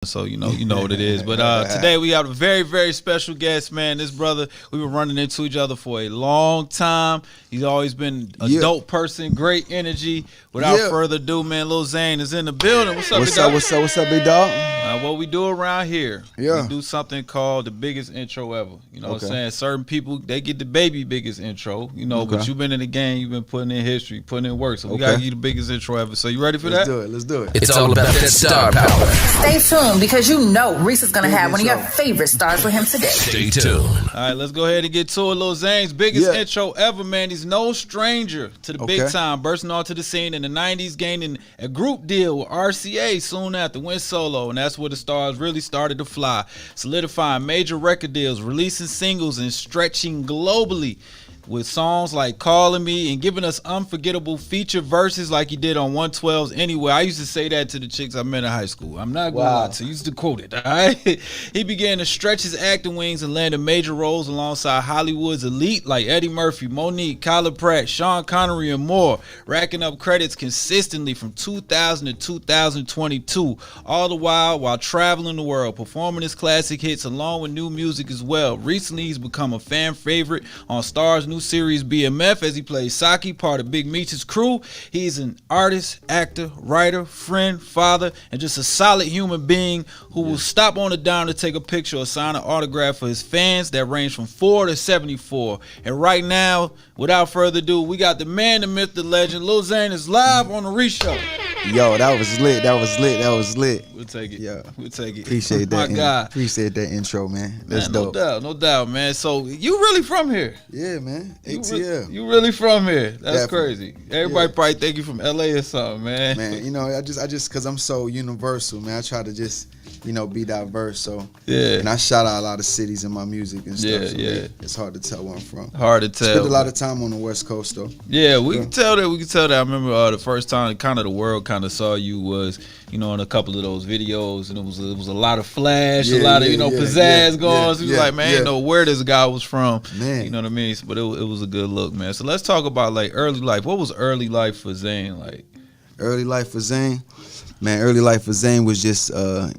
So you know what it is. But today we have a very, very special guest, man. This brother, we've been running into each other for a long time. He's always been a dope person, great energy. Without further ado, man, Lil Zane is in the building. What's up, big dog? What's up, big dog? What we do around here, we do something called the biggest intro ever. You know what I'm saying? Certain people, they get the baby biggest intro, but you've been in the game, you've been putting in history, putting in work. So we got to give you the biggest intro ever. So you ready for that? Let's do it. It's all about that star power. Stay tuned because you know Reece is going to have one of your favorite stars for him today. Stay tuned. All right, let's go ahead and get to it. Lil Zane's biggest intro ever, man. He's no stranger to the big time, bursting onto the scene in the 90s, gaining a group deal with RCA soon after, went solo, and that's where the stars really started to fly, solidifying major record deals, releasing singles, and stretching globally with songs like Calling Me and giving us unforgettable feature verses like he did on 112's Anywhere. I used to say that to the chicks I met in high school. I'm not going to lie to you. I used to quote it, all right? He began to stretch his acting wings and landed major roles alongside Hollywood's elite like Eddie Murphy, Monique, Kayla Pratt, Sean Connery, and more, racking up credits consistently from 2000 to 2022, all the while traveling the world, performing his classic hits along with new music as well. Recently, he's become a fan favorite on STARZ new series BMF as he plays SOCKIE, part of Big Meech's crew. He's an artist, actor, writer, friend, father, and just a solid human being who will stop on a dime to take a picture or sign an autograph for his fans that range from 4 to 74. And right now, without further ado, we got the man, the myth, the legend. Lil Zane is live on the Reec Show. Yo, that was lit. We'll take it. Yeah, we'll take it. Appreciate that. My God. Appreciate that intro, man. That's dope. No doubt, man. So you really from here? Yeah, man. ATL. You really from here? That's crazy. Everybody probably think you from LA or something, man. Man, I just cause I'm so universal, man. I try to just, be diverse. So and I shout out a lot of cities in my music and stuff. So it's hard to tell where I'm from. Hard to tell. Spent a lot of time on the West Coast though. Yeah, we can tell that. I remember the first time kind of the world kind of saw you was, in a couple of those videos, and it was a lot of flash, a lot of pizzazz going on. So you was like, man, I didn't know where this guy was from. Man. You know what I mean? But it was a good look, man. So let's talk about like early life. What was early life for Zane like? Early life for Zane? Man, early life for Zane was just, I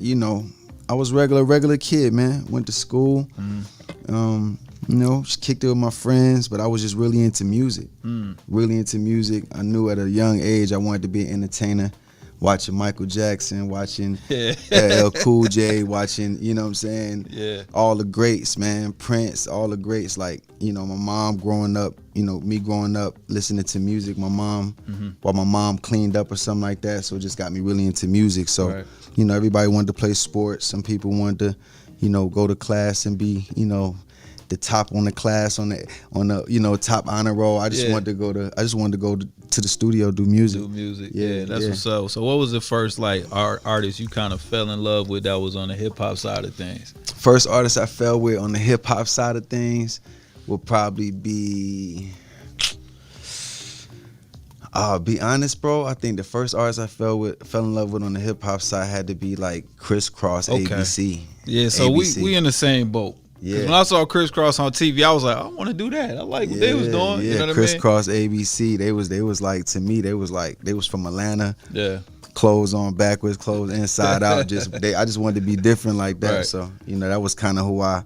was regular kid, man. Went to school, just kicked it with my friends, but I was just really into music. Really into music. I knew at a young age I wanted to be an entertainer. Watching Michael Jackson, watching LL Cool J, watching, all the greats, man, Prince, all the greats. Like, my mom growing up, me growing up listening to music, my mom, while my mom cleaned up or something like that. So it just got me really into music. So, everybody wanted to play sports. Some people wanted to, go to class and be, the top on the class on the top honor roll. I just wanted to go to the studio, do music. That's what's up. So what was the first like artist you kind of fell in love with that was on the hip hop side of things? First artist I fell with on the hip hop side of things would probably be be honest, bro. I think the first artist I fell in love with on the hip hop side had to be like Crisscross, ABC. Yeah, so ABC. we in the same boat. Yeah. When I saw Crisscross on TV, I was like, I want to do that. I like what they was doing. Yeah, you know what Crisscross, ABC. They was like, to me, they was from Atlanta. Yeah. Clothes on backwards, clothes inside out. I just wanted to be different like that. Right. So that was kind of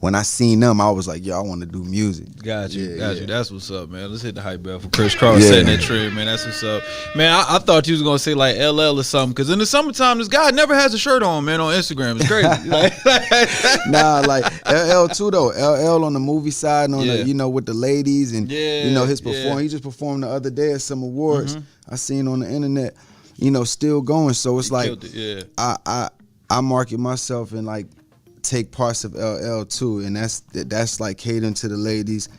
when I seen them, I was like, yo, I want to do music. Got you. That's what's up, man. Let's hit the hype bell for Crisscross setting that trend, man. That's what's up. Man, I thought you was going to say like LL or something, because in the summertime, this guy never has a shirt on, man, on Instagram. It's crazy. Nah, like LL too, though. LL on the movie side, on the, with the ladies and, his performance. He just performed the other day at some awards I seen on the internet, still going. So it's like, I market myself and like, take parts of LL too, and that's like catering to the ladies.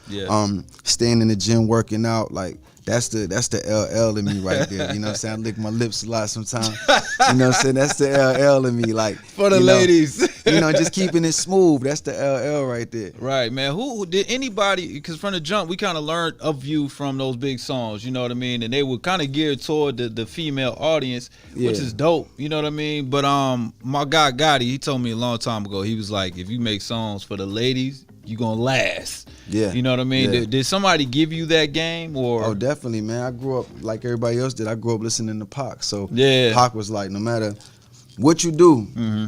Staying in the gym working out, like that's the LL in me right there. You know what I'm saying? I lick my lips a lot sometimes. You know what I'm saying? That's the LL in me, like for the ladies. Just keeping it smooth. That's the LL right there. Right, man. Who did anybody? Because from the jump, we kind of learned of you from those big songs. You know what I mean? And they were kind of geared toward the female audience, which is dope. You know what I mean? But my guy Gotti, he told me a long time ago. He was like, if you make songs for the ladies, you gonna last. Yeah. You know what I mean? Yeah. Did somebody give you that game or? Oh, definitely, man. I grew up like everybody else did. I grew up listening to Pac. So Pac was like, no matter what you do,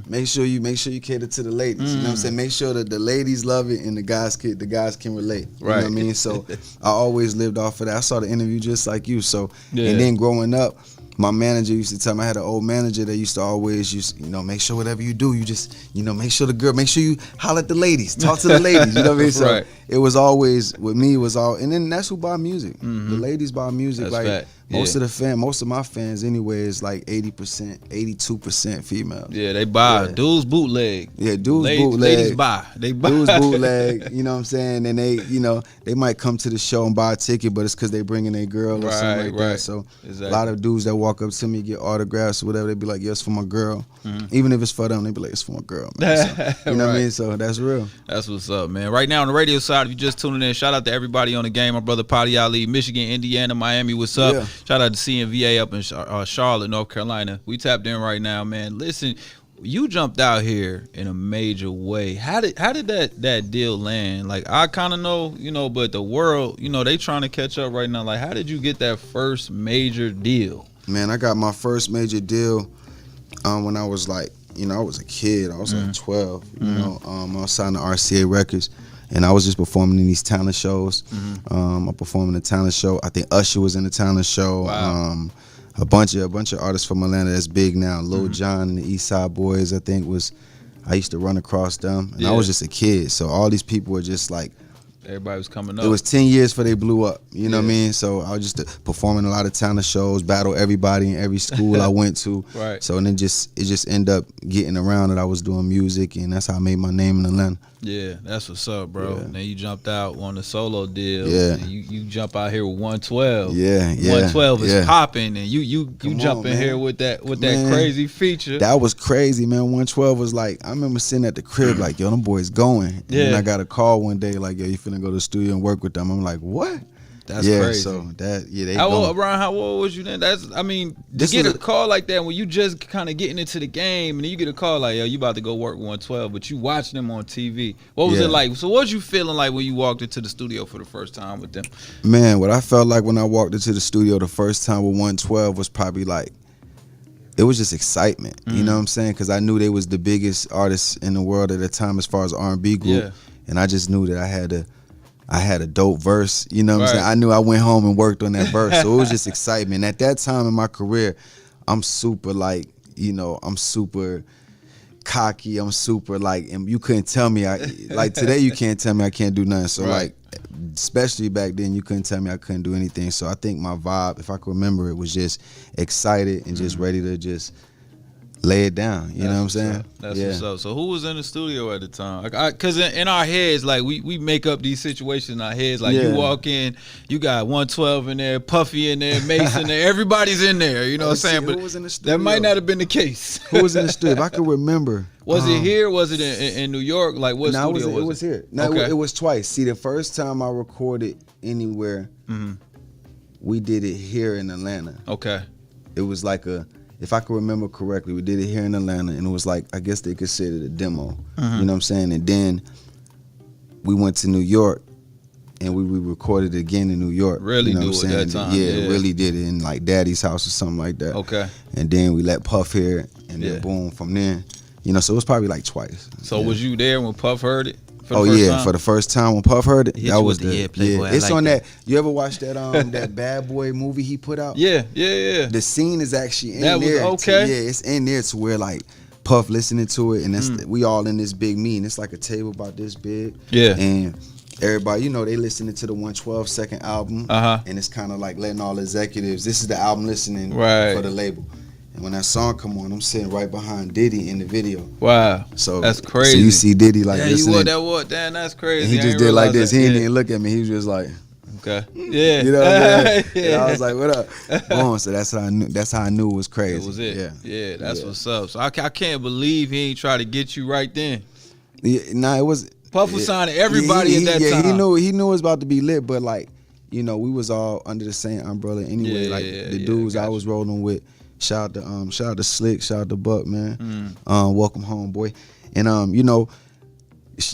make sure you cater to the ladies. You know what I'm saying? Make sure that the ladies love it and the guys can relate. You know what I mean? So I always lived off of that. I saw the interview just like you. So and then growing up, my manager used to tell me, I had an old manager that used to always make sure whatever you do, you just, make sure you holler at the ladies, talk to the ladies, you know what I mean? So it was always, with me, and then that's who buy music. The ladies buy music. That's like most of my fans anyway is like 80%, 82% female. Yeah, they buy. Dudes bootleg. Yeah, dudes bootleg. Ladies buy. They buy. Dudes bootleg, you know what I'm saying? And they, they might come to the show and buy a ticket, but it's because they bringing their girl or something like that. So a lot of dudes that walk up to me, get autographs or whatever, they be like, yeah, it's for my girl. Even if it's for them, they be like, it's for my girl, man. So, you know what I mean? So that's real. That's what's up, man. Right now on the radio side, if you just tuning in, shout out to everybody on the game. My brother Potty Ali, Michigan, Indiana, Miami, what's up? Yeah. Shout out to CNVA up in Charlotte, North Carolina. We tapped in right now, man. Listen, you jumped out here in a major way. How did that deal land? Like, I kind of know, but the world, they trying to catch up right now. Like, how did you get that first major deal? Man, I got my first major deal when I was like, I was a kid. I was like 12. I was signed to RCA Records. And I was just performing in these talent shows. I performed in a talent show. I think Usher was in the talent show. Wow. A bunch of artists from Atlanta that's big now. Lil Jon and the East Side Boys, I think I used to run across them. And I was just a kid. So all these people were just like, everybody was coming up. It was 10 years before they blew up. You know what I mean? So I was just performing a lot of talent shows, battle everybody in every school I went to. Right. So and then it just ended up getting around that I was doing music, and that's how I made my name in Atlanta. Yeah, that's what's up, bro. Then you jumped out on the solo deal. Yeah. And you jump out here with 112. Yeah. 112 is popping, and you jump in here with that crazy feature. That was crazy, man. 112 was like, I remember sitting at the crib like, yo, them boys going. And then I got a call one day like, yo, you finna go to the studio and work with them. I'm like, what? That's crazy. So they how old was you then? To get a call like that when you just kind of getting into the game, and then you get a call like, yo, you about to go work 112, but you watching them on TV. What was it like? So what was you feeling like when you walked into the studio for the first time with them? Man, what I felt like when I walked into the studio the first time with 112 was probably like, it was just excitement. You know what I'm saying? Because I knew they was the biggest artists in the world at the time as far as R&B group, and I just knew that I had a dope verse, you know what I'm saying? I knew I went home and worked on that verse. So it was just excitement. At that time in my career, I'm super I'm super cocky. I'm super and you couldn't tell me, today you can't tell me I can't do nothing. So especially back then, you couldn't tell me I couldn't do anything. So I think my vibe, if I can remember it, was just excited and just ready to just lay it down, you know what I'm saying? That's what's up. So who was in the studio at the time? Because in our heads, like we make up these situations in our heads. Like you walk in, you got 112 in there, Puffy in there, Mason in there, everybody's in there. You know what I'm saying? But that might not have been the case. Who was in the studio? If I could remember. Was it here? Was it in New York? Like what studio was it? It was here. No, it was twice. See, the first time I recorded anywhere, we did it here in Atlanta. Okay. It was like if I can remember correctly, we did it here in Atlanta, and it was like, I guess they considered it a demo. You know what I'm saying? And then we went to New York, and we recorded it again in New York. Really you know do it that time. Yeah, really did it in like Daddy's house or something like that. Okay. And then we let Puff hear it, and then boom, from there. So it was probably like twice. So was you there when Puff heard it? For the first time when Puff heard it, that was it's on that. You ever watch that that Bad Boy movie he put out? Yeah. The scene is actually in that there. It's in there to where like Puff listening to it, and that's we all in this big meeting. It's like a table about this big. Yeah. And everybody, they listening to the 112 second album, and it's kind of like letting all executives. This is the album listening for the label. And when that song come on, I'm sitting right behind Diddy in the video. Wow. So that's crazy. So you see Diddy like listening. Damn, that's crazy. And he just did like this. He didn't even look at me. He was just like, okay. Yeah. You know what I mean? And I was like, what up? Boom. So that's how I knew it was crazy. It was it. Yeah, that's what's up. So I can't believe he ain't try to get you right then. Yeah, it was. Puff was signing everybody at that time. He knew it was about to be lit, but like, we was all under the same umbrella anyway. The dudes I was rolling with. Shout out to Slick, shout out to Buck, man. Welcome home, boy. And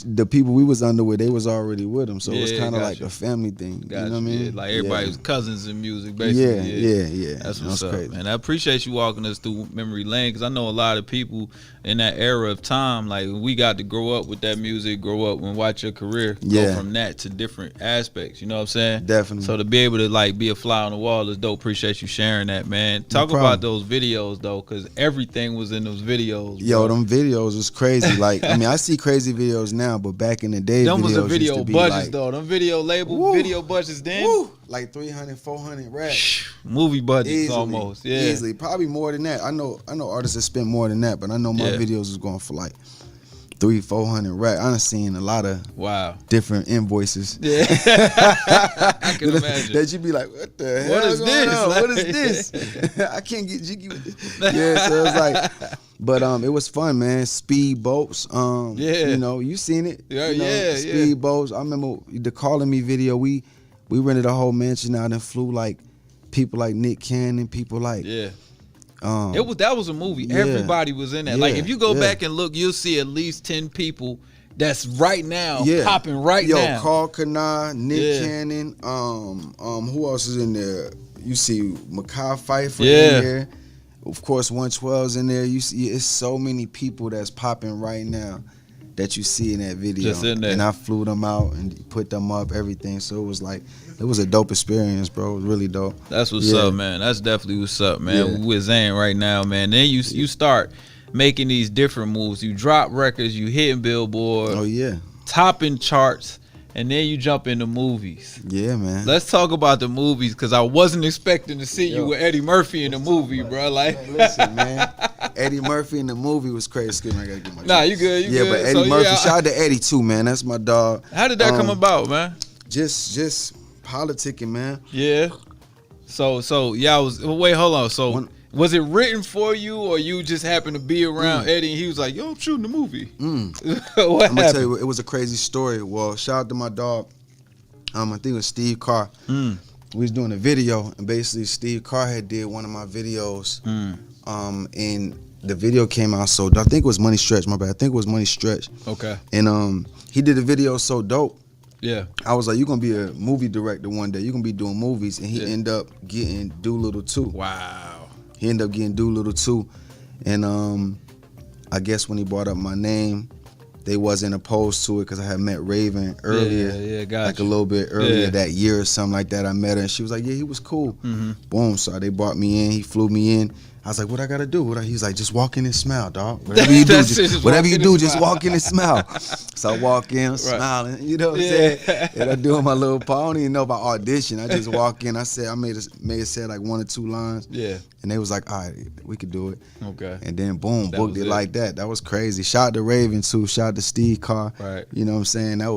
the people we was under with, they was already with him, so it was Yeah, kind of like gotcha. a family thing. You know what I Yeah, mean? like everybody was cousins in music, basically. Yeah. That's what's up, crazy. man. I appreciate you walking us through memory lane, because I know a lot of people in that era of time, like we got to grow up with that music, grow up and watch your career go from that to different aspects. You know what I'm saying? Definitely. So to be able to like be a fly on the wall is dope. Appreciate you sharing that, man. Talk about those videos though, because everything was in those videos. Yo, bro. them videos was crazy. Like, I mean, I see crazy videos now, but back in the day, them was the videos video used to be budgets like, though. Them video label video budgets then. Like 300, 400 racks. Movie budgets Easily, almost. Yeah. Easily. Probably more than that. I know artists that spent more than that, but I know my videos was going for like 300-400 racks. I done seen a lot of different invoices. Yeah. I can imagine. That you be like, what the hell? What is this? What is this? I can't get jiggy with this. Yeah, so it's like, but it was fun, man. Speed boats. You know, you seen it. Speed boats. I remember the Calling Me video. We rented a whole mansion out and flew like people like Nick Cannon, people like that was a movie. Everybody was in that. Like if you go back and look, you'll see at least 10 people that's right now popping right now. Yo, Carl Kanai, Nick Cannon, who else is in there? You see Mekhi Phifer in there. Of course, 112's in there. You see, it's so many people that's popping right now that you see in that video. Just in there. And I flew them out and put them up, everything. So it was like, it was a dope experience, bro. It was really dope. That's what's up, man. That's definitely what's up, man. We with Zane right now, man. Then you start making these different moves. You drop records, you hitting Billboard. Oh, yeah. Topping charts. And then you jump into movies. Yeah, man. Let's talk about the movies, because I wasn't expecting to see you with Eddie Murphy in the movie, bro. Like, listen, man. Eddie Murphy in the movie was crazy. Excuse me, I gotta get my you good. But Eddie Murphy, shout out to Eddie too, man. That's my dog. How did that come about, man? Just politicking, man. Yeah. So wait, hold on. So was it written for you, or you just happened to be around Eddie and he was like, yo, I'm shooting the movie? What I'm gonna tell you, it was a crazy story. Well, shout out to my dog. I think it was Steve Carr. We was doing a video, and basically Steve Carr had did one of my videos. And the video came out so I think it was Money Stretch, my bad. I think it was Money Stretch. Okay. And he did a video so dope. Yeah. I was like, you're gonna be a movie director one day. You're gonna be doing movies. And he ended up getting Doolittle 2. Wow. He ended up getting Doolittle 2. And I guess when he brought up my name, they wasn't opposed to it because I had met Raven earlier. Like a little bit earlier that year or something like that. I met her and she was like, yeah, he was cool. Boom. So they brought me in. He flew me in. I was like, what I gotta do? He's like, just walk in and smile, dog. Whatever you do, just walk in and smile. So I walk in, smiling, you know what I'm saying? And I do my little part. I don't even know about audition. I just walk in. I made it say like 1 or 2 lines. Yeah. And they was like, all right, we could do it. Okay. And then boom, booked it like that. That was crazy. Shout out to Raven too. Shout out to Steve Carr. Right. You know what I'm saying? That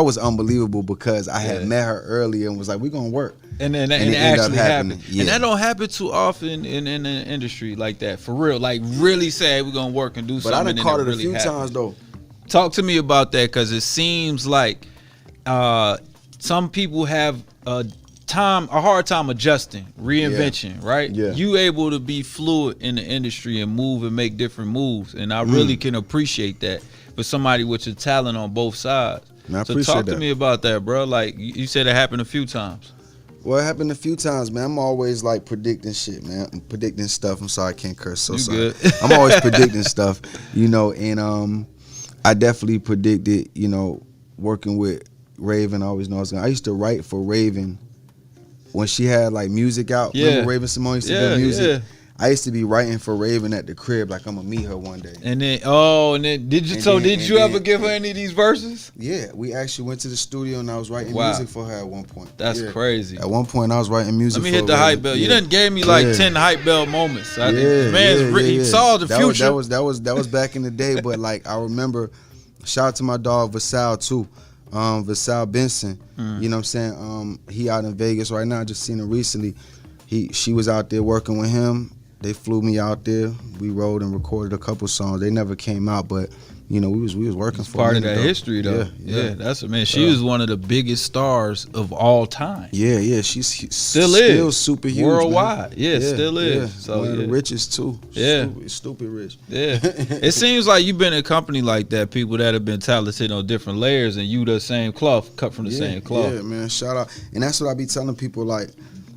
was unbelievable because I had met her earlier and was like, we're gonna work. And it actually happened. Yeah. And that don't happen too often in the industry like that, for real. Like really say we're gonna work and do something. But I done caught it a few times though. Talk to me about that, because it seems like some people have a hard time adjusting, reinvention, right? Yeah. You able to be fluid in the industry and move and make different moves, and I really can appreciate that for somebody with your talent on both sides. Man, so talk to me about that, bro. Like you said, it happened a few times. Well, it happened a few times, man. I'm always like predicting shit, man. I'm predicting stuff. I'm sorry, I can't curse. So sorry. I'm always predicting stuff, you know. And I definitely predicted, you know, working with Raven. I always know I was gonna. I used to write for Raven when she had like music out. Yeah. Remember Raven Simone used to do music. Yeah. I used to be writing for Raven at the crib, like I'm gonna meet her one day. And then, did you ever give her any of these verses? Yeah, we actually went to the studio and I was writing music for her at one point. That's crazy. At one point, I was writing music. Let me hit the hype bell. You done gave me like 10 hype bell moments. He saw the future. That was back in the day, but like I remember. Shout out to my dog Vasal too, Vasal Benson. You know what I'm saying? He out in Vegas right now. I just seen him recently. She was out there working with him. They flew me out there. We rode and recorded a couple songs. They never came out, but you know, we was working for part of that history though. Yeah, that's what, man. She was one of the biggest stars of all time. Yeah, she's still super huge worldwide. Man. Yeah, still is. So one of the richest too. Yeah, stupid rich. Yeah, it seems like you've been in a company like that, people that have been talented on different layers, and you the same cloth, cut from the same cloth. Yeah, man. Shout out, and that's what I be telling people, like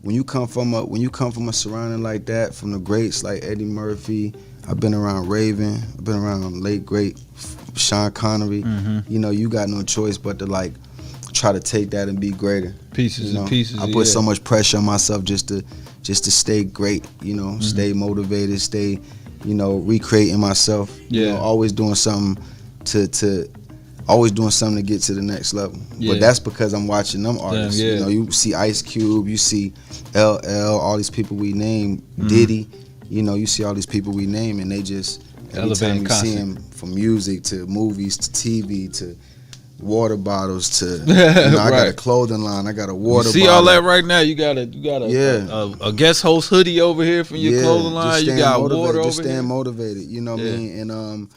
when you come from a surrounding like that, from the greats like Eddie Murphy. I've been around Raven. I've been around late great Sean Connery. You know, you got no choice but to like try to take that and be greater. Pieces and pieces. I put so much pressure on myself just to stay great. You know, stay motivated, stay, you know, recreating myself. You know, always doing something to get to the next level. But that's because I'm watching them artists. You know, you see Ice Cube, you see LL, all these people we name, Diddy. You know, you see all these people we name, and they just every time you see them, from music to movies to TV to water bottles to you know, I got a clothing line, I got a water bottle. See all that right now? You got a guest host hoodie over here from your clothing line. You got water over here. Just staying motivated. You know what I mean? And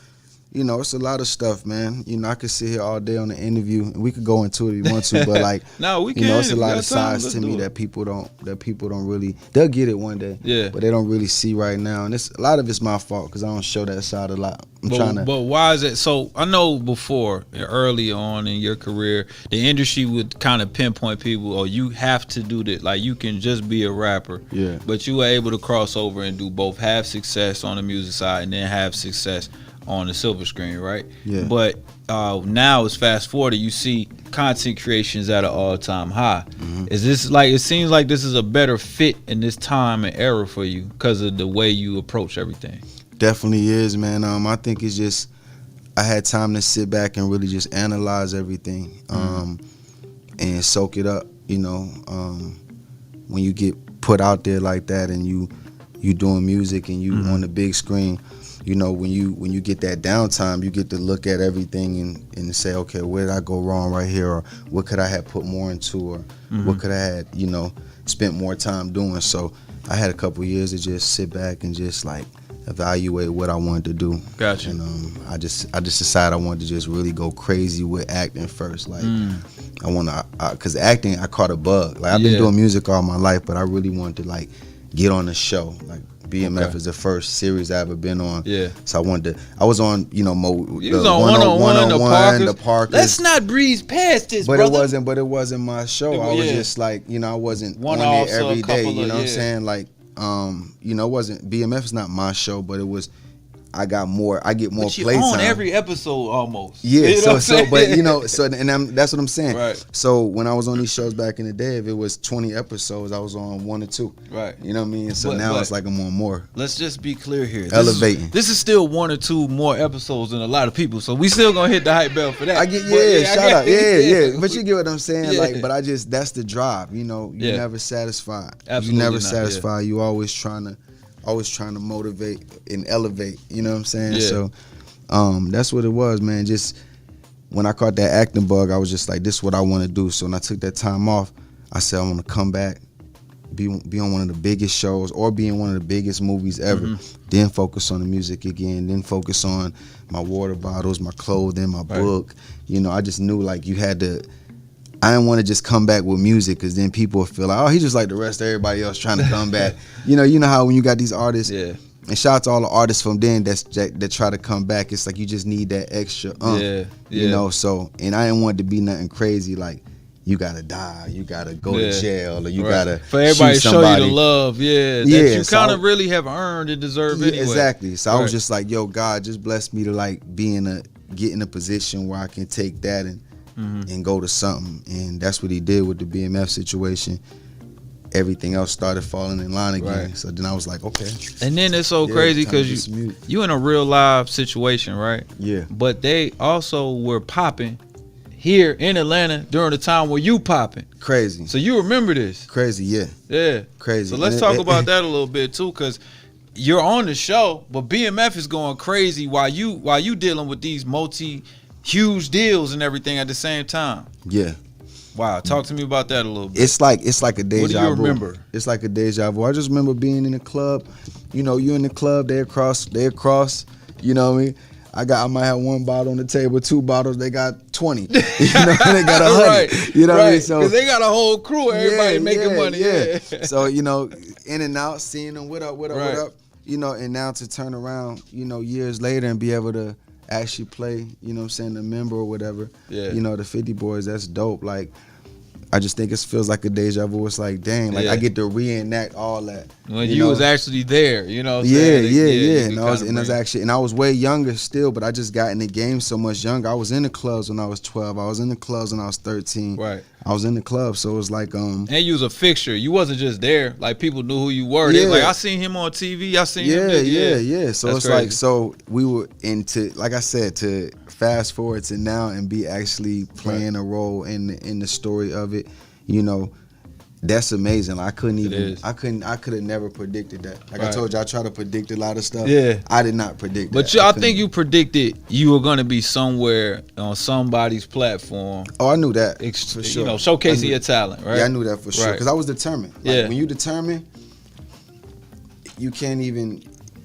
you know, it's a lot of stuff, man. You know, I could sit here all day on the interview, and we could go into it if you want to, but like, no, we can. You know, it's a lot of sides to me that people don't really. They'll get it one day, but they don't really see right now, and a lot of it's my fault because I don't show that side a lot. But why is it? So I know before, early on in your career, the industry would kind of pinpoint people, oh, you have to do this. Like, you can just be a rapper, but you were able to cross over and do both, have success on the music side and then have success on the silver screen, right? Yeah. But now, as fast forward, you see content creations at an all-time high. Is this like, it seems like this is a better fit in this time and era for you because of the way you approach everything? Definitely is, man. I think it's just, I had time to sit back and really just analyze everything and soak it up. You know, when you get put out there like that and you doing music and you on the big screen, you know, when you get that downtime, you get to look at everything and say, okay, where did I go wrong right here, or what could I have put more into, or what could I had, you know, spent more time doing. So I had a couple years to just sit back and just like evaluate what I wanted to do. Gotcha. And I just decided I wanted to just really go crazy with acting first. Like I want to, cause acting, I caught a bug. Like I've been doing music all my life, but I really wanted to like get on the show. Like BMF is the first series I ever been on. Yeah. So I was on, you know, you was on one-on-one, the Parkers. Let's not breeze past this, but brother. But it wasn't my show. I was just like, you know, I wasn't on it every day. You know what I'm saying? Like, you know, it wasn't, BMF is not my show, but it was, I get more playtime. On every episode almost. Yeah, you know but you know, that's what I'm saying. Right. So when I was on these shows back in the day, if it was 20 episodes, I was on 1 or 2. Right. You know what I mean? So now it's like I'm on more. Let's just be clear here. Elevating. This is still 1 or 2 more episodes than a lot of people, so we still gonna hit the hype bell for that. I get shout out. Yeah. But you get what I'm saying? Yeah. Like, but that's the drive. You know, you're never satisfied. Absolutely you're never satisfied. You always trying to motivate and elevate, you know what I'm saying? So that's what it was, man. Just when I caught that acting bug, I was just like, this is what I want to do. So when I took that time off, I said I want to come back, be on one of the biggest shows or be in one of the biggest movies ever. Then focus on the music again, then focus on my water bottles, my clothing, my book. You know, I just knew like you had to, I didn't want to just come back with music because then people would feel like, oh, he's just like the rest of everybody else trying to come back. You know how when you got these artists, and shout out to all the artists from then that try to come back, it's like you just need that extra you know, so, and I didn't want it to be nothing crazy like you gotta die, you gotta go to jail, or you gotta for everybody shoot show somebody. you the love, that you kind of really have earned and deserve anyway. Exactly. So I was just like, yo, God, just bless me to like get in a position where I can take that and go to something. And that's what he did with the BMF situation. Everything else started falling in line again. So then I was like, okay. And then it's so crazy because you in a real live situation, right? Yeah. But they also were popping here in Atlanta during the time where you popping. Crazy. So you remember this. Crazy, yeah. Yeah. Crazy. So let's talk about that a little bit too, because you're on the show, but BMF is going crazy while you dealing with these huge deals and everything at the same time. Yeah. Wow. Talk to me about that a little bit. It's like a deja vu. What do you remember? It's like a deja vu. I just remember being in the club. You know, you in the club, they across. You know what I mean? I might have one bottle on the table, 2 bottles, they got 20. You know, they got 100. Right. You know what I mean? So because they got a whole crew, everybody making money. Yeah. So, you know, in and out, seeing them, what up, what Right. up. You know, and now to turn around, you know, years later and be able to actually play, you know what I'm saying, the member or whatever. Yeah. You know, the 50 Boys, that's dope. Like, I just think it feels like a deja vu. It's like, dang, like I get to reenact all that. When you was actually there, you know what I'm Yeah. saying? And I was way younger still, but I just got in the game so much younger. I was in the clubs when I was 12. I was in the clubs when I was 13. Right. I was in the club, so it was like And you was a fixture. You wasn't just there. Like people knew who you were. Yeah. Like I seen him on TV. I seen him. Yeah. So That's it's crazy. like, so we were into, like I said, to fast forward to now and be actually playing a role in the story of it. You know, that's amazing. Like, I could have never predicted that. Like I told you, I try to predict a lot of stuff. Yeah. I did not predict But that. I think you predicted you were gonna be somewhere on somebody's platform. Oh, I knew that for sure. You know, showcasing your talent, right? Yeah, I knew that for sure. Because I was determined. Like, when you determine, you can't even.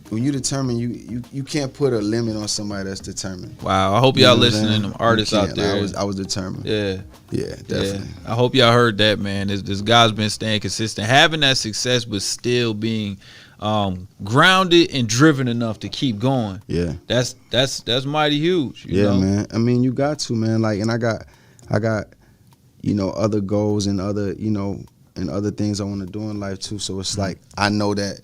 When you determine, you can't put a limit on somebody that's determined. Wow, I hope y'all listening, them artists out there. Like, I was determined. Yeah, definitely. Yeah. I hope y'all heard that, man. This guy's been staying consistent, having that success, but still being grounded and driven enough to keep going. Yeah, that's mighty huge. You know? Man. I mean, you got to, man. Like, and I got, you know, other goals and other, you know, and other things I want to do in life too. So it's like I know that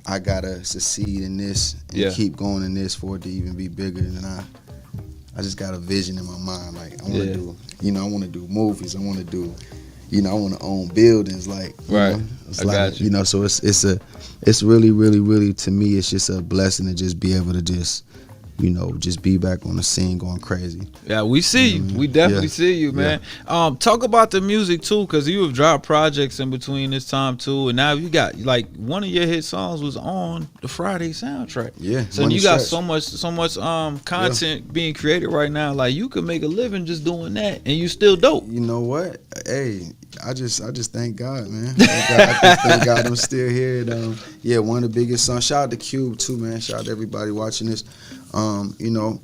I gotta succeed in this and keep going in this for it to even be bigger. And I just got a vision in my mind. Like, I want to do, you know, I want to do movies. I want to do, you know, I want to own buildings. Like, you know, it's got you know, so it's really, really, really, to me, it's just a blessing to just be able to just, you know, just be back on the scene going crazy. Yeah, we see you. We definitely see you, man. Talk about the music too, because you have dropped projects in between this time too, and now you got, like, one of your hit songs was on the Friday soundtrack. Yeah. So you got so much content being created right now. Like, you could make a living just doing that, and you still dope. You know what? Hey, I just thank God, man. Thank God I'm still here. And, one of the biggest songs. Shout out to Cube too, man. Shout out to everybody watching this. You know,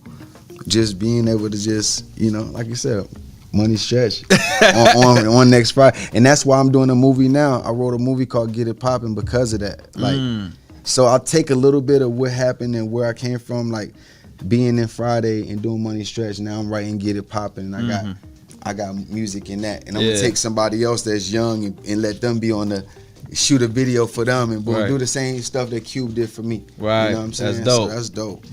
just being able to just, you know, like you said, money stretch on next Friday. And that's why I'm doing a movie now. I wrote a movie called Get It Poppin' because of that. Like, so I'll take a little bit of what happened and where I came from, like being in Friday and doing Money Stretch. Now I'm writing Get It Poppin', and I got music in that. And I'm gonna take somebody else that's young and let them be on the, shoot a video for them and do the same stuff that Cube did for me. Right. You know what I'm saying? That's dope. So that's dope.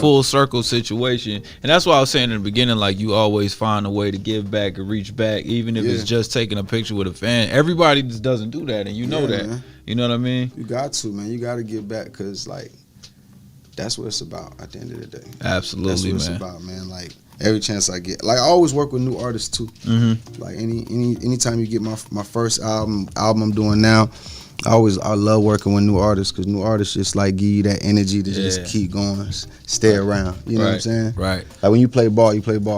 Full circle situation. And that's why I was saying in the beginning, like, you always find a way to give back and reach back, even if it's just taking a picture with a fan. Everybody just doesn't do that, and you know that. Man. You know what I mean? You got to, man. You got to give back, because, like, that's what it's about at the end of the day. Absolutely, that's what it's about, man. Like, every chance I get. Like, I always work with new artists too. Like, anytime you get my first album I'm doing now, I love working with new artists, because new artists just like give you that energy to just keep going, stay around. You know what I'm saying? Right. Like, when you play ball,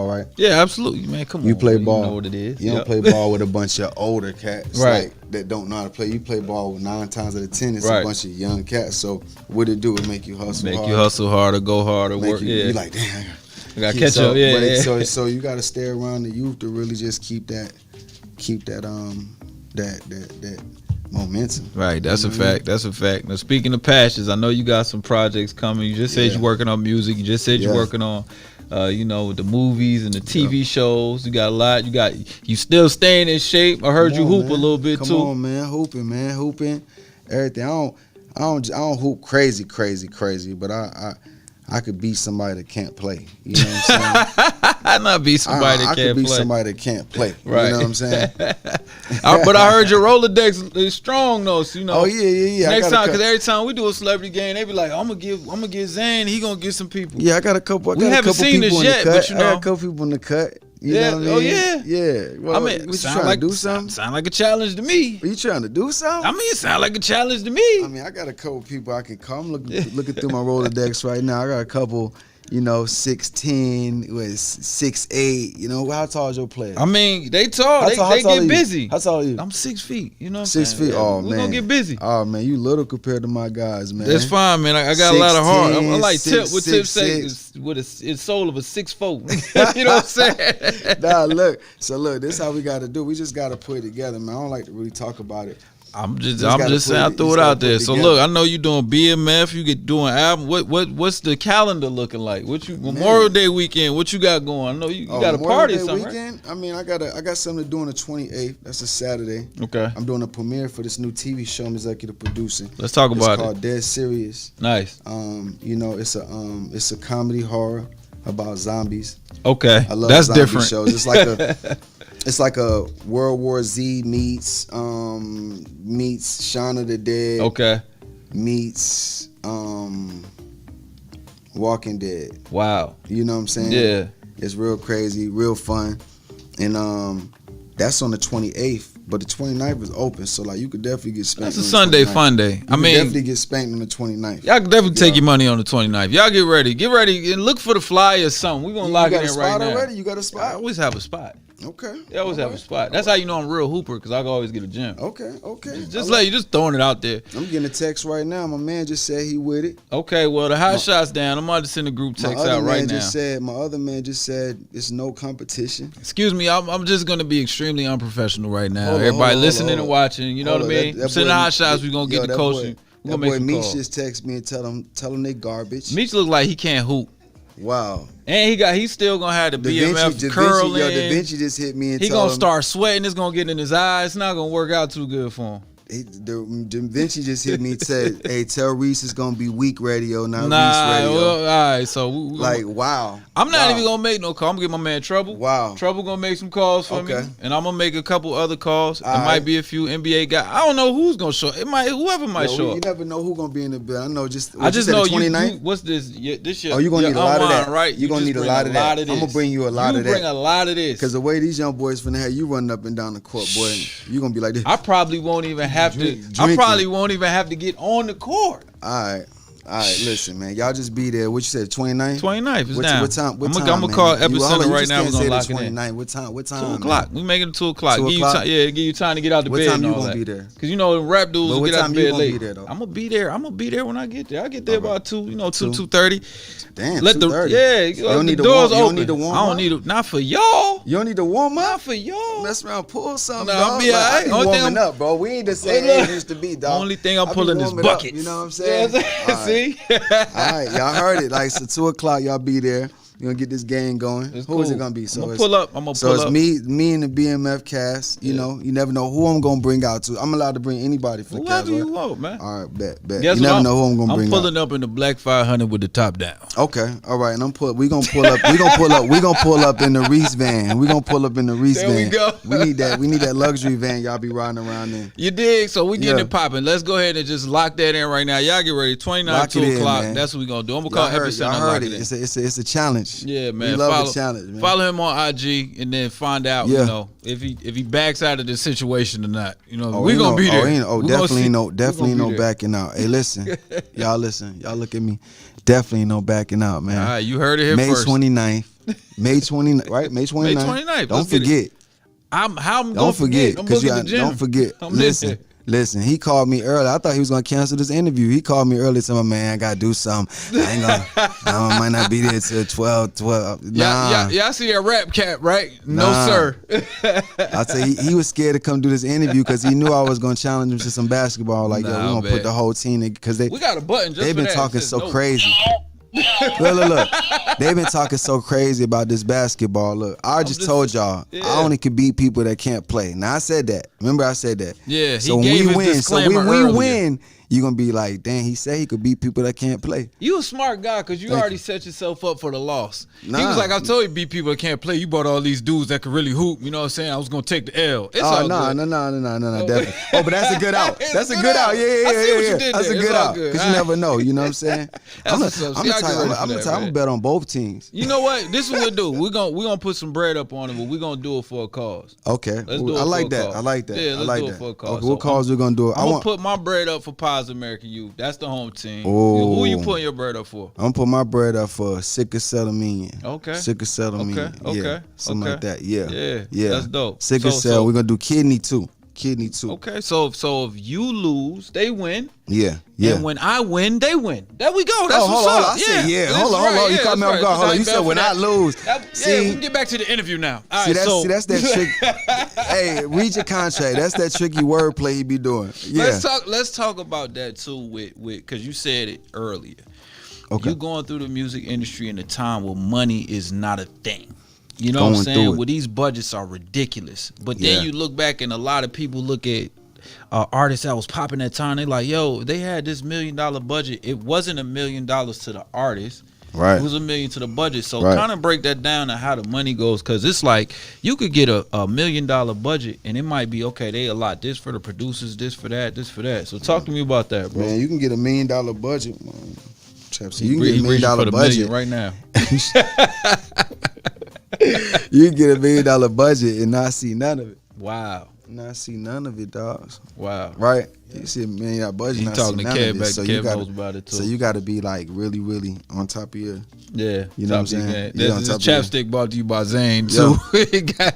right? Yeah, absolutely, man. Come on. You play ball. You know what it is. You don't play ball with a bunch of older cats, like, that don't know how to play. You play ball with 9 times out of 10. It's a bunch of young cats. So what it do? It make you hustle hard. Make you hustle harder, go harder, make work. You like, damn. I gotta catch up. So you gotta stay around the youth to really just keep that momentum. Right, that's a fact. That's a fact. Now, speaking of passions, I know you got some projects coming. You just said you're working on music. You just said you're working on, you know, the movies and the TV shows. You got a lot. You still staying in shape. I heard you hoop a little bit too. Come on, man, hooping, everything. I don't hoop crazy, but I could beat somebody that can't play. You know what I'm saying? I not beat somebody that can't play. I could beat somebody that can't play. Right. You know what I'm saying? But I heard your Rolodex is strong though. So, you know. Oh yeah. Next time, because every time we do a celebrity game, they be like, "I'm gonna get Zane. He gonna get some people." Yeah, I got a couple. We haven't seen this yet, but you know, I got a couple people in the cut. You know what I mean? Oh yeah. Yeah. Well, I mean, what you trying to do something? Sound like a challenge to me. Are you trying to do something? I mean, it sound like a challenge to me. I mean, I got a couple people I can call. I'm looking through my Rolodex right now. I got a couple. 6'10", was 6'8". You know, how tall is your player? I mean, they tall. They get busy. How tall are you? I'm 6 feet. You know what I'm 6 saying? feet? Oh, We're man. going to get busy. Oh, man, you little compared to my guys, man. That's fine, man. I got a lot of heart. I'm like Tip. What Tip say is with a soul of a 6'4". You know what I'm saying? Nah, look. So, look, this is how we got to do. We just got to put it together, man. I don't like to really talk about it. I'm just saying I threw it out there. So look, I know you doing BMF, you get doing album. What's the calendar looking like? Memorial Day weekend? What you got going? I know you got a party or something. Weekend? Right? I mean, I got something to do on the 28th. That's a Saturday. Okay. I'm doing a premiere for this new TV show I'm executive producing. Let's talk about it. It's called Dead Serious. Nice. It's a comedy horror about zombies. Okay. I love that's zombie different. shows. It's like a World War Z meets Shaun of the Dead. Okay. Meets Walking Dead. Wow. You know what I'm saying? Yeah. It's real crazy, real fun. And that's on the 28th. But the 29th is open, so like you could definitely get spanked. That's a Sunday fun day. I mean, definitely get spanked on the 29th. Y'all can definitely take your money on the 29th. Y'all get ready and look for the flyer or something. We're gonna lock it in right now. Already? You got a spot? I always have a spot. Okay. They always have a spot. That's how you know I'm a real hooper, because I can always get a gym. Okay. Just throwing it out there. I'm getting a text right now. My man just said he with it. Okay, well the hot shot's down. I'm about to send a group text out right now. My other man just said it's no competition. Excuse me, I'm just gonna be extremely unprofessional right now. Everybody listening and watching, you know what I mean? I'm sending hot shots. We gonna get the coaching. That boy Meech just text me and tell him they garbage. Meech look like he can't hoop. Wow. And he's still gonna have the BMF curling. Da Vinci just hit me and he gonna start sweating. It's gonna get in his eyes. It's not gonna work out too good for him. Da Vinci just hit me and said, "Hey, tell Reece it's gonna be Week Radio, not Reece Radio." Well, all right, so wow. I'm not even gonna make no call. I'm gonna get my man Trouble. Wow. Trouble gonna make some calls for me, and I'm gonna make a couple other calls. All might be a few NBA guys. I don't know who's gonna show up. Whoever might show up. You never know who's gonna be in the bill. I know. I just know 29th. What's this? This year? Oh, you gonna need a lot of that, right? You gonna need a lot of that. I'm gonna bring you a lot of that. You bring a lot of this, because the way these young boys finna have you running up and down the court, boy, you gonna be like this. I probably won't even have to. Probably won't even have to get on the court. All right, listen, man. Y'all just be there. What you said, 29th? 29th is down. What time? I'm gonna call Epicenter right now. We're gonna lock it in. What time? 2 o'clock. We making it 2 o'clock. 2 o'clock? Give you time to get out the bed. What time and you all gonna that. be there? Because you know the rap dudes will get out the bed late. I'm gonna be there. I'm gonna be there when I get there. I get there about 2:30. Damn, let 2:30. You don't need the doors open. You don't need to warm up. I don't need it. Not for y'all. You don't need to warm up. Not for y'all. Mess around, pull something. Nah, I'll be alright. Warming up, bro. We ain't the same age used to be, dog. Only thing I'm pulling is buckets. You know what I'm saying? See? All right, y'all heard it. Like, so 2 o'clock, y'all be there. You're gonna get this game going. Who is it gonna be? So I'm gonna pull up. It's me and the BMF cast. You know, you never know who I'm gonna bring out to. I'm allowed to bring anybody for the cast. Whoever you want, man. All right, bet. You never know who I'm gonna bring out. I'm pulling up in the black 500 with the top down. Okay, all right, and we gonna pull up. We gonna pull up in the Reece van. We gonna pull up in the Reece van. There we go. We need that luxury van. Y'all be riding around in. You dig? So we getting it popping. Let's go ahead and just lock that in right now. Y'all get ready. 29 2 o'clock. That's what we gonna do. I'm gonna call Epicenter. Y'all heard it. It's a challenge. Yeah, man. Love the challenge, man. Follow him on IG and then find out, you know, if he backs out of this situation or not. You know, we gonna be there. Definitely no backing out. Hey, listen, y'all look at me. Definitely no backing out, man. All right, you heard it here first. May 29th, right? May 29th. Don't forget. Don't forget, because don't forget. Listen, he called me early. I thought he was gonna cancel this interview. He called me early. Said, "My man, I gotta do something. I ain't gonna. I might not be there till 12. Nah. Yeah. I see a rap cap, right? No, sir. I say he was scared to come do this interview because he knew I was gonna challenge him to some basketball. Like, yo, we gonna put the whole team in because we got a button. They've been talking so crazy. Look. They've been talking so crazy about this basketball. Look, I just told y'all, I only can beat people that can't play. Now I said that. Remember I said that. Yeah. So when we win, you're going to be like, dang, he said he could beat people that can't play. You a smart guy because you already set yourself up for the loss. Nah. He was like, I told you beat people that can't play. You brought all these dudes that could really hoop. You know what I'm saying? I was going to take the L. It's all good. No, definitely. Oh, but that's a good out. That's a good out. Yeah. That's a good out. Because you never know. You know what I'm saying? I'm going to bet on both teams. You know what? This is what we'll do. We're gonna put some bread up on it, but we're going to do it for a cause. Okay. Let's do it I like that. Yeah, let's do it for a cause. Okay, what cause we're going to do it? I'm going to put my bread up for positive. Rise American Youth. That's the home team. Oh. Who you putting your bread up for? I'm putting my bread up for Sicker Settlemanian. Okay. Sicker Settlemanian. Okay. Yeah. Something like that. Yeah. Yeah. That's dope. Sicker Cell. We're gonna do Kidney too. Okay. So if you lose, they win. Yeah. And when I win, they win. There we go. That's what's hold up. on. I said, hold on. You caught me off guard. Hold on. You said when I lose. See, we can get back to the interview now. All right, that's that trick. Hey, read your contract. That's that tricky wordplay he be doing. Yeah. Let's talk about that too with because you said it earlier. Okay. You going through the music industry in a time where money is not a thing. You know what I'm saying? Where these budgets are ridiculous. But then you look back and a lot of people look at artists that was popping that time. They like, yo, they had this $1 million budget. It wasn't $1 million to the artist. Right. It was $1 million to the budget. So kind of break that down to how the money goes. Because it's like you could get a $1 million budget and it might be, okay, they allot this for the producers, this for that, this for that. So talk to me about that, bro. Man, you can get $1 million budget. Man. You can get $1 million budget right now. You can get $1 million budget and not see none of it. Wow. Not see none of it, dogs. Wow. Right? You see $1 million budget, He not talking see to none Kev of it. back. So Kev knows about it too. So you got to be like really, really on top of your. Yeah, you know what I'm saying. This chapstick brought to you by Zane too. he got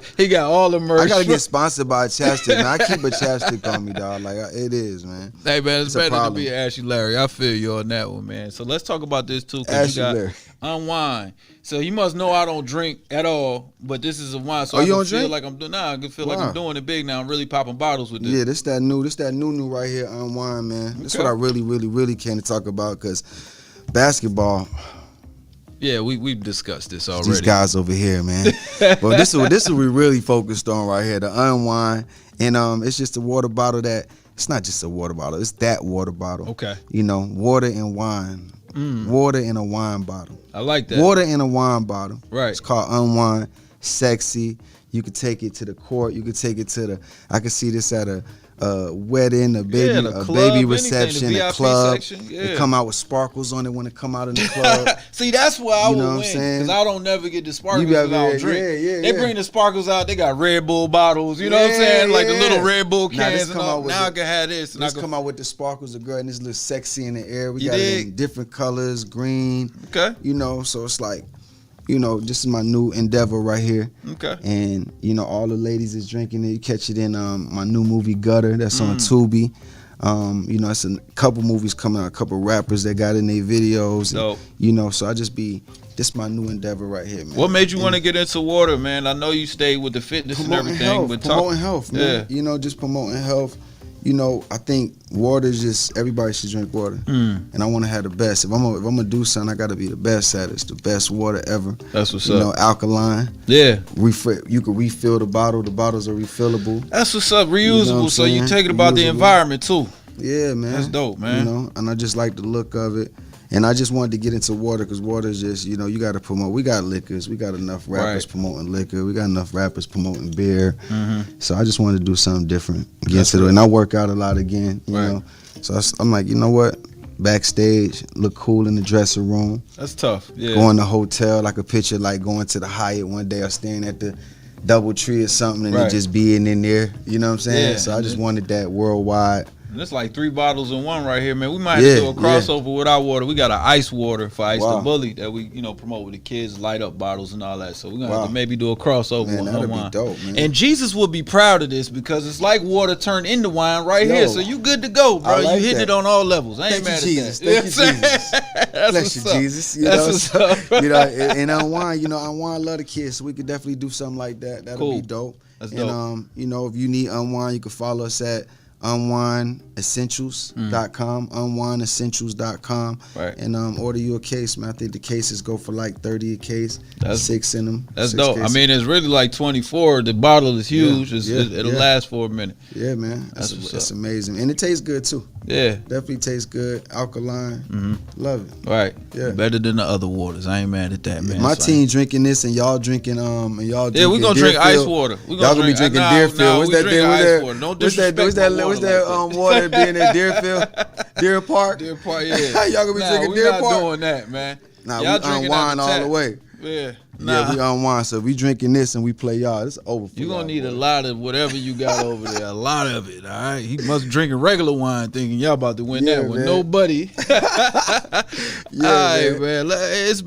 all the merch. I gotta get sponsored by a chapstick. Man, I keep a chapstick on me, dog. Like it is, man. Hey man, it's better to be Ashley Larry. I feel you on that one, man. So let's talk about this too. Ashley Larry. Unwind. So you must know I don't drink at all, but this is a wine. So you I don't feel drink? like I'm doing. Nah, I can feel like I'm doing it big now. I'm really popping bottles with this. Yeah, this that new right here. Unwind, man. This is what I really came to talk about because basketball. Yeah, we've discussed this already. These guys over here, man. But this is what we really focused on right here, the unwind. And it's just a water bottle that it's not just a water bottle, it's that water bottle. Okay. You know, water and wine. Water in a wine bottle. I like that. Water in a wine bottle. Right. It's called Unwind. Sexy. You could take it to the court. You could take it to the. I could see this at a wedding, a baby reception, the a club. section, It come out with sparkles on it when it come out in the club. See, that's why I would win saying? because I don't never get the sparkles because I don't drink. They bring the sparkles out. They got Red Bull bottles. You know what I'm saying? Like the little Red Bull cans. Now I can have this. Let's come out with the sparkles of girl and this look sexy in the air. We got it in different colors, green. Okay. You know, so it's like. You know, this is my new endeavor right here. Okay. And, you know, all the ladies is drinking it. You catch it in my new movie, Gutter. That's on Tubi. You know, it's a couple movies coming out, a couple rappers that got in their videos. And, you know, so this my new endeavor right here, man. What made you want to get into water, man? I know you stayed with the fitness and everything. Promoting health, man. Yeah. You know, just promoting health. You know, I think water is just, everybody should drink water. And I want to have the best. If I'm gonna do something, I got to be the best at it. It's the best water ever. That's what's up. You know, alkaline. Yeah. You can refill the bottle. The bottles are refillable. That's what's up. Reusable. You know so you take it about the environment too. Yeah, man. That's dope, man. You know, and I just like the look of it. And I just wanted to get into water because water is just, you know, you got to promote. We got liquors. We got enough rappers promoting liquor. We got enough rappers promoting beer. So I just wanted to do something different. And I work out a lot again, you know. So I'm like, you know what? Backstage, look cool in the dressing room. That's tough. Yeah. Going to the hotel, like a picture like going to the Hyatt one day or staying at the DoubleTree or something and it just being in there. You know what I'm saying? Yeah. So I just wanted that worldwide. And it's like 3 bottles in one right here, man. We might have to do a crossover with our water. We got an ice water for Ice the Bully that we, you know, promote with the kids, light up bottles and all that. So we're gonna have to maybe do a crossover with that'd be dope, man. And Jesus will be proud of this because it's like water turned into wine right here. So you good to go, bro. Like you hit it on all levels. I ain't mad at Jesus. that. Thank you, Jesus. Bless you, Jesus. You know, you know, and Unwind, you know, Unwind love the kids, so we could definitely do something like that. That'll be dope. That's dope. And you know, if you need Unwind, you can follow us at unwindessentials.com, unwindessentials.com, and order you a case, man. I think the cases go for like 30 a case. That's 6 in them. That's dope. Cases. I mean, it's really like 24. The bottle is huge. It'll last for a minute. Yeah, man. That's amazing, and it tastes good too. Yeah, definitely tastes good. Alkaline. Love it. Right. Yeah. Better than the other waters. I ain't mad at that, man. My team drinking this, and y'all drinking and y'all. Yeah, we gonna drink ice water. Y'all gonna be drinking Deerfield. What's that thing? What's that water being at Deerfield? Deer Park? Deer Park, yeah. Y'all gonna be drinking Deer Park? We're not doing that, man. Nah, we Unwind all the way. Yeah. Yeah, we unwind. So we drinking this and we play y'all. It's over for You're going to need boy. a lot of whatever you got over there. A lot of it, all right? He must drinking regular wine thinking y'all about to win that one. Man. Nobody. Yeah, all right, man. It's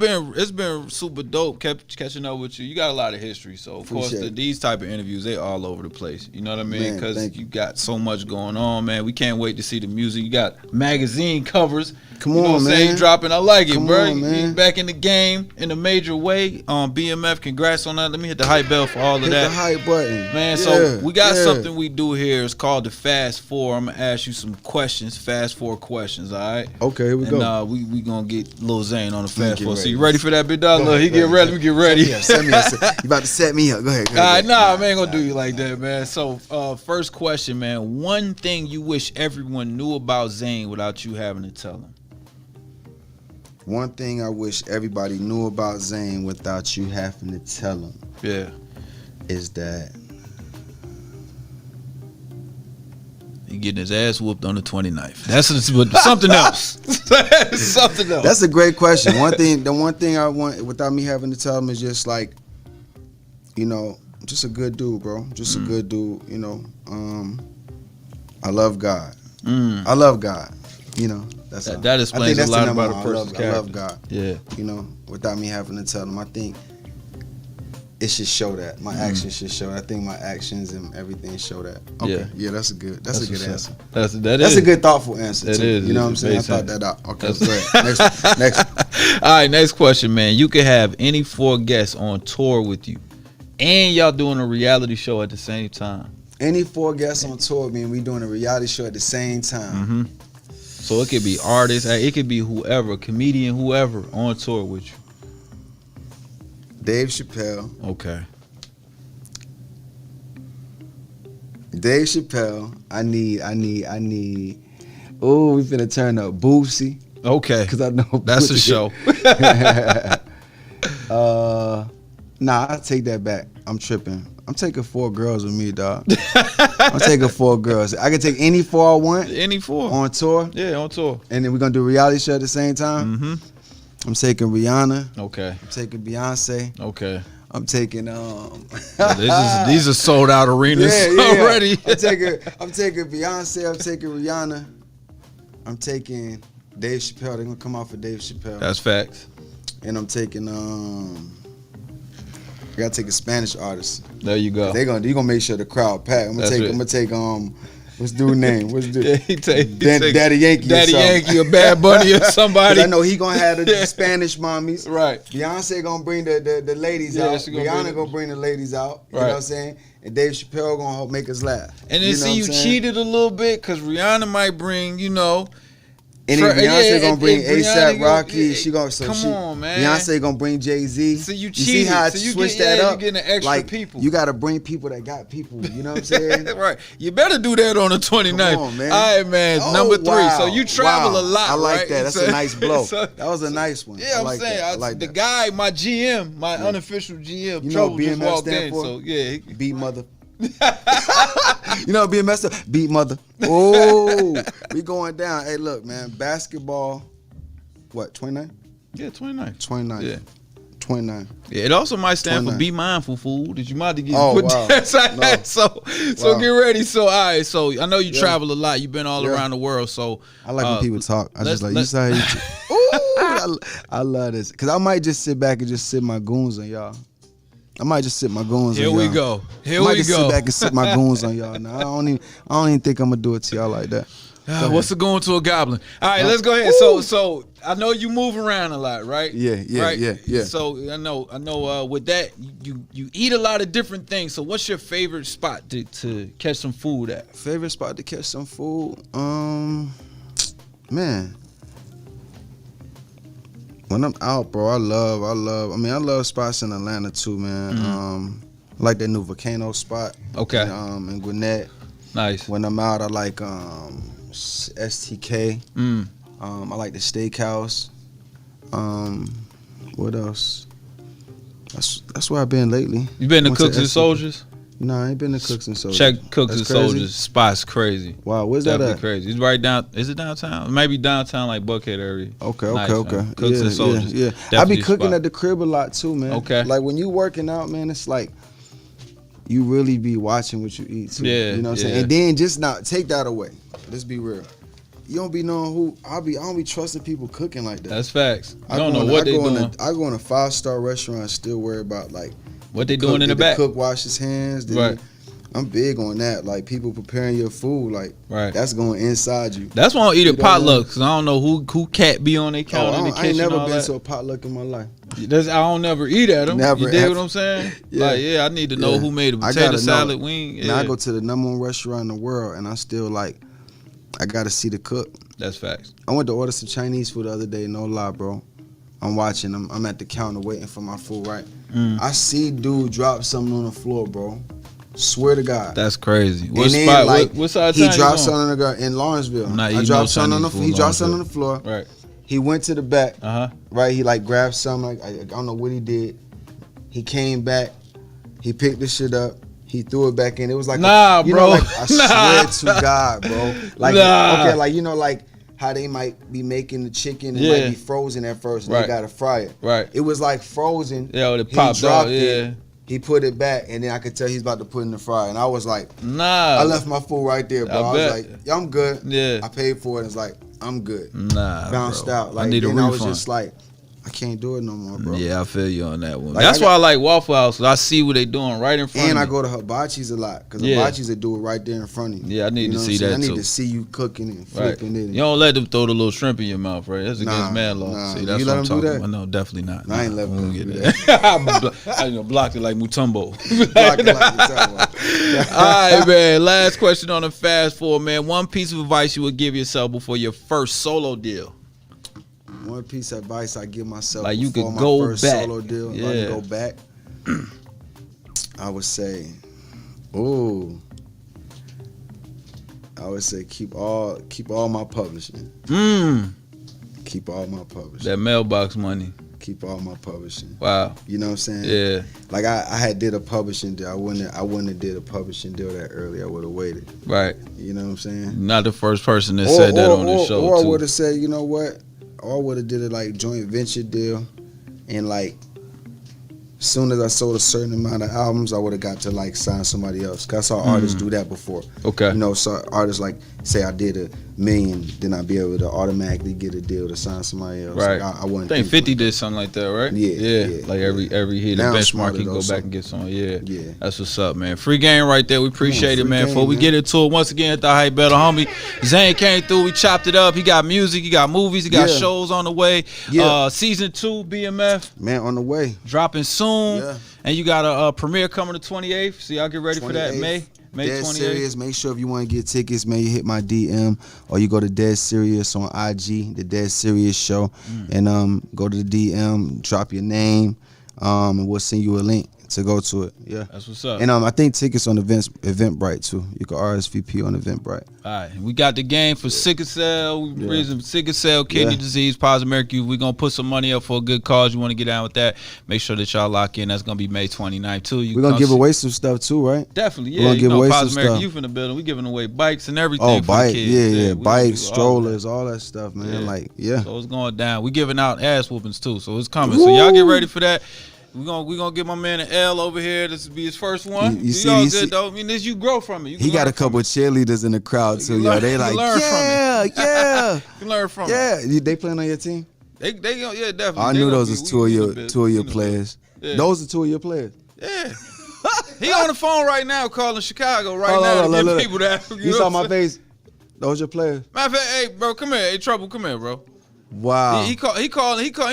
been super dope catching up with you. You got a lot of history. So, of course, these type of interviews, they all over the place. You know what I mean? Because you got so much going on, man. We can't wait to see the music. You got magazine covers. Come you know on, what I'm man. saying? Dropping. I like it, Come bro. on, man. You back in the game in a major way. BMF, congrats on that. Let me hit the hype bell for all of Hit that. the hype button. Man, so we got something we do here. It's called the Fast Four. I'm going to ask you some questions, Fast Four questions, all right? Okay, here we go. And we going to get Lil Zane on the Fast Four. So you ready for that, big dog? Look, he get ready. We get ready. Set me up. You about to set me up. Go ahead. All right, nah, man, ain't going to do you like that, man. So first question, man. One thing you wish everyone knew about Zane without you having to tell them. One thing I wish everybody knew about Zane without you having to tell them. Yeah. Is that he getting his ass whooped on the 29th. That's something else. Something else. That's a great question. The one thing I want without me having to tell them is just like, you know, just a good dude, bro. Just a good dude, you know. I love God. I love God. You know, that explains a lot about a person's character. I love God. Yeah. You know, without me having to tell them, I think it should show that. My actions should show that. I think my actions and everthing show that. Okay. Yeah, that's a good answer. That's a good thoughtful answer that too. Is. You know what I'm saying? I thought that out. Okay, great. Next. All right, next question, man. You could have any 4 guests on tour with you, and y'all doing a reality show at the same time. Any 4 guests on tour, mean we doing a reality show at the same time. Mm-hmm. So it could be artists, it could be whoever, comedian, whoever on tour with you. Dave Chappelle. Okay. Dave Chappelle. I need. Oh, we finna turn up Boosie. Okay. Because I know that's a show. Nah, I take that back. I'm tripping. I'm taking 4 girls with me, dog. I'm taking 4 girls. I can take any 4 I want. Any 4 on tour. Yeah, on tour. And then we're gonna do a reality show at the same time. Mm-hmm. I'm taking Rihanna. Okay. I'm taking Beyonce. Okay. I'm taking these are sold out arenas already. I'm taking Beyonce. I'm taking Rihanna. I'm taking Dave Chappelle. They're gonna come out for Dave Chappelle. That's facts. And I'm taking I gotta take a Spanish artist. There you go. You gonna make sure the crowd packed. I'm gonna take what's dude's name? What's dude? Daddy Yankee. Daddy Yankee or Bad Bunny or somebody. I know he gonna have the Spanish mommies. Right. Beyonce gonna bring the ladies out. Rihanna gonna bring the ladies out. You know what I'm saying? And Dave Chappelle gonna help make us laugh. And then you cheated a little bit because Rihanna might bring, you know. And then Beyonce gonna bring ASAP Rocky. She gonna on, man. Beyonce gonna bring Jay-Z. So you cheated. See how I switched that up? You getting extra like, people. You gotta bring people that got people. You know what I'm saying? Right. You better do that on the 29th. Come on, man. All right, man. Number 3. So you travel a lot. I like right? that. That's a nice blow. That was a nice one. Yeah, I'm saying. I like the that. guy, my GM, my unofficial GM, you know Trouble just BMF walked stand in. for? So yeah, beat mother. You know BMF beat mother. Oh, we going down. Hey, look, man. Basketball. What? 29? Yeah, 29. 29. Yeah. 29. Yeah, it also might stand 29. for be mindful, fool. That you might have to get wow. that. So get ready. So all right. So I know you travel a lot. You've been all around the world. So I like when people talk. I just like you say. I love this because I might just sit back and just sit my goons on y'all. I might just sit my goons on y'all. Here we go. I might just sit back and sit my goons on y'all. Now I don't even think I'm gonna do it to y'all like that. What's it going to a goblin? All right, let's go ahead. So I know you move around a lot, right? Yeah. So I know. With that, you eat a lot of different things. So what's your favorite spot to catch some food at? Favorite spot to catch some food? Man. When I'm out, bro, I love spots in Atlanta too, man. I like that new volcano spot. Okay. In Gwinnett. Nice. When I'm out, I like STK. I like the steakhouse. What else? That's where I've been lately. You been to Cooks and Soldiers? No, I ain't been to Cooks and Soldiers. Check Cooks and That's crazy? Soldiers. Spot's crazy. Wow, where's that Definitely at? crazy. It's right down. Is it downtown? Maybe downtown, like Buckhead area. Okay, Nice, okay. man. Cooks and Soldiers. Yeah. I Definitely be cooking spot. at the crib a lot too, man. Okay. Like when you working out, man, it's like you really be watching what you eat too. Yeah, You know what I'm yeah. saying? And then just not take that away. Let's be real. You don't be knowing who I don't be trusting people cooking like that. That's facts. You I don't go know in- what I they go in doing. I go in a 5-star restaurant and still worry about like What they doing in the did back. cook wash his hands. Did Right. I'm big on that. Like people preparing your food, like Right. that's going inside you. That's why I don't eat You at know what I mean? potlucks, because I don't know who cat be on their counter in the I kitchen. ain't never and all been that. to a potluck in my life. I don't never eat at them. Never, You dig ever. what I'm saying? Yeah. Like, yeah, I need to know Yeah. who made a I potato gotta know. salad wing. Now Yeah. I go to the #1 restaurant in the world, and I still like, I gotta see the cook. That's facts. I went to order some Chinese food the other day. No lie, bro. I'm watching. I'm at the counter waiting for my food. Right. I see dude drop something on the floor, bro. Swear to God. That's crazy. What And then, spot? like, what side of he town you dropped going? something on the ground in Lawrenceville. I'm not I eating dropped no something on the. Chinese He food dropped something on Lawrenceville. the floor. Right. He went to the back. Uh-huh. Right. He like grabbed something. Like I don't know what he did. He came back. He picked the shit up. He threw it back in. It was like Nah, you bro. know, like, I swear to God, bro. Like Nah. okay, like you know, like how they might be making the chicken. It Yeah. might be frozen at first. And Right. They gotta fry it. Right. It was like frozen. Yeah, it He popped dropped out. it. Yeah. He put it back, and then I could tell he's about to put it in the fryer. And I was like, Nah. I left my food right there, bro. I I was bet. like, yeah, I'm good. Yeah. I paid for it. It's like, I'm good. Nah. Bounced bro. out. Like, I need a then refund. I was just like, I can't do it no more, bro. Yeah, I feel you on that one. Like, That's I why I like Waffle House. 'Cause I see what they doing right in front And I of me. go to Hibachi's a lot because Yeah. Hibachi's will do it right there in front of you. Yeah, I need You to know see what I'm saying? that, I need too. to see you cooking and Right. flipping it. You don't let them throw the little shrimp in your mouth, right? That's against Nah, man law. nah. See, You that's let what I'm them do talking that? about. No, definitely not. I ain't Nah, let we them don't do get that. I blocked it like Mutombo. Block it like you talking about. All right, man. Last question on the fast forward, man. One piece of advice you would give yourself before your first solo deal. One piece of advice I give myself Like, you before could my go first back. solo deal. If I Yeah. can go back. I would say, keep all my publishing. Keep all my publishing. That mailbox money. Keep all my publishing. Wow. You know what I'm saying? Yeah. Like I had did a publishing deal. I wouldn't have did a publishing deal that early. I would have waited. Right. You know what I'm saying? Not the first person that said that on the show, Or I too. would have said, you know what? Or I would have did a like joint venture deal, and like, as soon as I sold a certain amount of albums, I would have got to like sign somebody else. Cause I saw artists do that before. Okay. You know, so artists like say I did $1 million, then I'd be able to automatically get a deal to sign somebody else. Right. Like, I wouldn't I think think 50 did something like that, right? Yeah, Like yeah. every hit, a Now I'm benchmark, smarter you can go though, back so- and get some. Yeah. Yeah. That's what's up, man. Free game right there. We appreciate it, free man. game, Before we man. get into it, once again, at the Hype Better homie, Zane came through. We chopped it up. He got music. He got movies. He got Yeah. shows on the way. Yeah. Season 2, BMF, Man, on the way. dropping soon. Yeah. And you got a premiere coming the 28th. So y'all get ready for that. 28th. May Dead 28th. Serious. Make sure if you want to get tickets, man, you hit my DM or you go to Dead Serious on IG, the Dead Serious Show, and go to the DM, drop your name, and we'll send you a link to go to it. Yeah. That's what's up. And I think tickets on Eventbrite too. You can RSVP on Eventbrite. All right, we got the game for sickle cell, reason sickle cell, kidney Yeah. disease, positive mercury. We're gonna put some money up for a good cause. You want to get down with that? Make sure that y'all lock in. That's gonna be May 29th too. We're gonna give away some stuff too, right? Definitely, We're yeah. gonna You give know, away some positive mercury stuff. youth in the building. We giving away bikes and everything. Oh, for the bike, kids. yeah, we gonna bikes, do all that. strollers, all that stuff, man. Yeah. Like, yeah. So it's going down. We giving out ass whoopings too, so it's coming. So y'all get ready for that. We gonna get my man an L over here. This will be his first one. You You see- all you good see- though. I mean, this you grow from it. You He can got learn a couple from of cheerleaders in the crowd too, You yo. learn- They you like, learn from yeah, yeah, it. You learn from it. yeah. They playing on your team? They yeah, definitely. I They knew gonna those be- was we two of in the your bit. two of We your in the bit. players. Yeah. Those are two of your players. Yeah. He on the phone right now calling Chicago right Hold now on, to look. get people that. You saw my face. Those your players. Matter of fact, hey, bro, come here. Hey, Trouble, come here, bro. Wow. He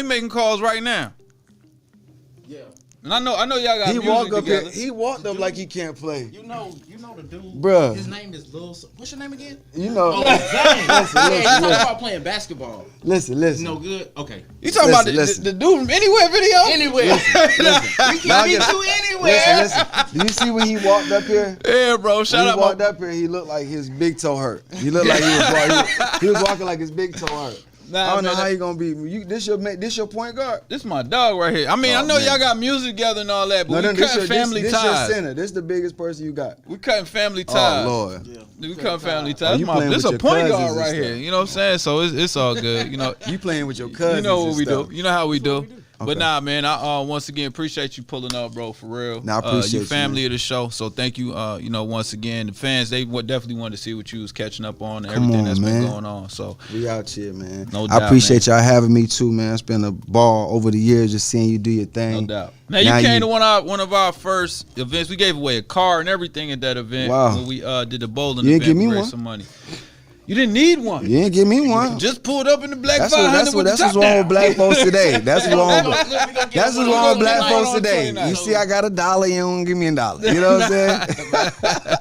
making calls right now. Yeah. And I know y'all got He music walked up together. here. He walked up like he can't play. You know the dude. Bruh. His name is Lil. What's your name again? You know. Oh, Zane. Listen, Yeah, you talking about playing basketball. Listen. No good. Okay. You talking Listen, about listen. the dude from Anywhere video? Anywhere. We Now can meet get- you anywhere. Listen. Do you see when he walked up here? Yeah, bro. When Shout he out walked my up here, he looked like his big toe hurt. He looked like he was walking like his big toe hurt. Nah, I don't know man, how you gonna be. This your point guard. This my dog right here. I mean, Oh, I know man. y'all got music together and all that, but we cutting family this ties. your center. This the biggest person you got. We cutting family ties. Oh Lord. We cutting family Oh, ties. you playing This with a your point cousins guard and right stuff. here. You know what I'm saying? So it's all good. You know. You playing with your cousins. You know what and we stuff. do. You know how we do. Okay. But nah, man, I once again appreciate you pulling up, bro, for real. Nah, I appreciate you. you, Family man. of the show, so thank you. You know, once again, the fans, they definitely wanted to see what you was catching up on and Come everything on, that's man. been going on. So We out here, man. No doubt, I appreciate y'all having me too, man. It's been a ball over the years just seeing you do your no thing. doubt. Now you came to one of our first events. We gave away a car and everything at that event. Wow. When we did the bowling You didn't event. give me We raised one. some money. You didn't need one. You didn't give me one. Just pulled up in the black That's 500 what's wrong with black folks today. That's what's wrong with that's what's wrong with black folks today. You see, I got $1, you don't give me $1. You know what I'm saying?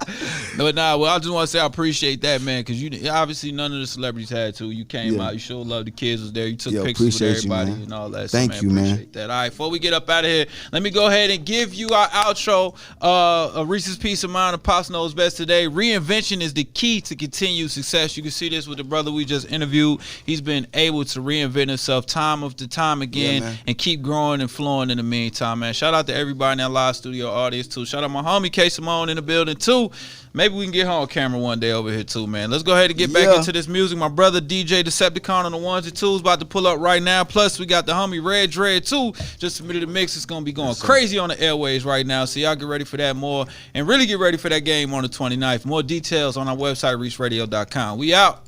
But nah, well, I just want to say I appreciate that, man, because you obviously none of the celebrities had to. You came out, you showed love. The kids was there. You took pictures with appreciate you, everybody man. and all that. Thank you, man. Appreciate that. All right, before we get up out of here, let me go ahead and give you our outro. A Reese's Peace of Mind, Pops Knows Best today. Reinvention is the key to continued success. You can see this with the brother we just interviewed. He's been able to reinvent himself time after time again and keep growing and flowing in the meantime, man. Shout out to everybody in that live studio audience, too. Shout out my homie K Simone in the building, too. Maybe we can get her on camera one day over here, too, man. Let's go ahead and get back into this music. My brother DJ Decepticon on the ones and twos about to pull up right now. Plus, we got the homie Red Dread, too. Just submitted a mix. It's going to be going crazy on the airways right now. So y'all get ready for that more. And really get ready for that game on the 29th. More details on our website, reachradio.com. We out.